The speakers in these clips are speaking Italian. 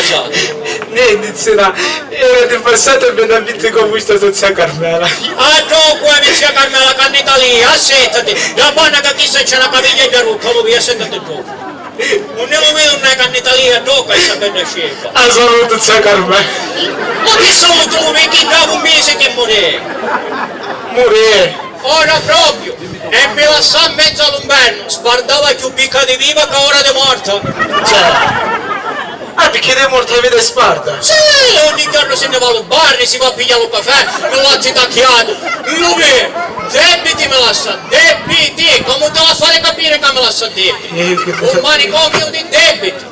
esatto. Niente, zia, in passato mi ha vinto con questa zia Carmela. Ah, tu qua zia Carmela, candida lì, assettati. La buona che chissà c'è una caviglia di rucca, lo via, assettati tu. Non ne vedo una candida lì a tocca e sapete scelta. Ah, saluto zia Carmela. Ma che saluto, lo vedi, bravo un mese che morì. Morì. Ora proprio, e me la sa in mezzo all'inverno, sguardava più picca di viva che ora di morta. Cioè, ah, perché è morta a vede sparta? Sì, ogni giorno se ne va al bar, si va a pigliare un caffè, me l'ha tacchiato. Lui, debiti me la sa, debiti, come te la fare capire che me la sa debiti? Un manicomio di debiti.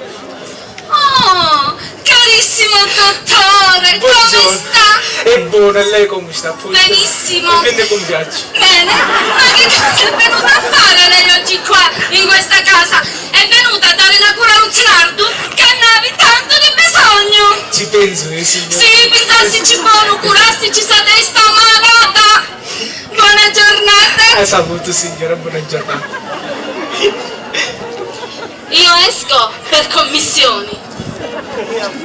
Oh, carissimo dottore, come sta? È buono, e lei come sta? Benissimo. E viene con piacere. Bene, ma che cosa è venuta a fare lei oggi qua, in questa casa? È venuta a dare una cura a un Zinardo che ne avevi tanto di bisogno. Ci penso, signora. Sì, pensassi buono, curassi sa testa malata. Buona giornata. Saluto signora, buona giornata. Io esco per commissioni.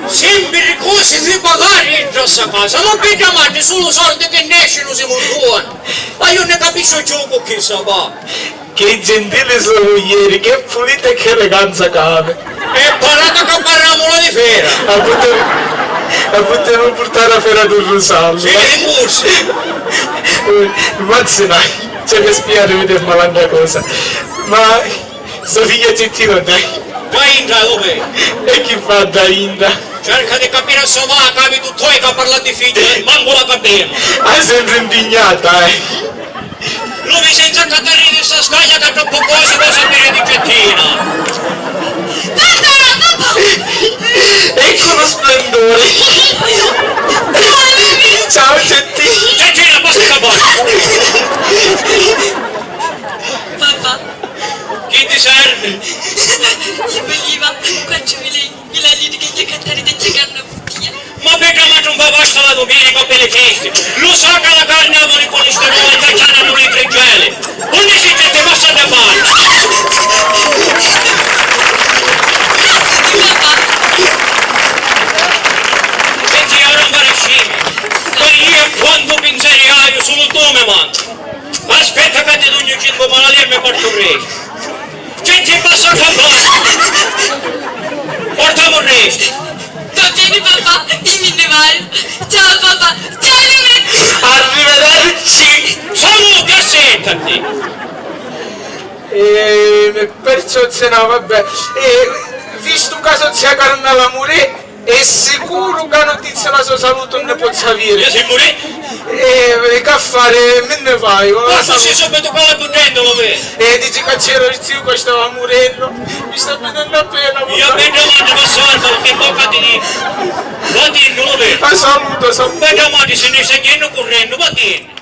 Sembri cose di pagare in questa casa, ma per chiamate solo soldi che ne escono si montuano. Ma io ne capisco gioco che sa va. Che gentile sono ieri, che pulita e che eleganza cave. E parlate che parliamo di fera. La potevo portare a Fera del Rosallo. Sì, di corsi. Mazzina, c'è che spiare vedere malanda cosa. Ma sua figlia Cettina dai. Da Inda dove? E chi fa da Inda? Cerca di capire se va, capi tutto e che ha parlato di figlio, manco la capimo. Ah, sempre indignata, Lui senza Caterina di sta scaglia che troppo cose può sapere di Cettina. Ecco lo splendore. Ciao Cettina. Cettina, basta acabare. Papà, Chi ti serve? io veniva quando mi la lì che gli cantare di una bottiglia. Ma perché non va basta la domenica per le feste? Lo sa che la carne ha il colesterolo e che c'hanno le trigelle. Non esiste che basta da fare. Senti, ora non fare scemi. Ma io quando penserai solo tu mi manca. Aspetta che ti do 5 malattie e mi porto preso. Senti, basta campare. Portamo il resto. Vieni papà, dimmi ne vai. Ciao papà, ciao Lime. Arrivederci. Saluti, assettati. Perciò se no, vabbè. Visto caso zia Carmela morì, è sicuro che notizia la sua salute non ne può sapere. Io si morì? Che fare? Me ne vai? Ma così subito qua la potendo lo vedi? Dici che c'era il zio che stava morendo. Mi sta venendo appena. Io ben davanti ma salvo che bocca ti dico. Va dimmi, lo vedi? Saluto. Ben davanti se ne stai correndo, va dimmi.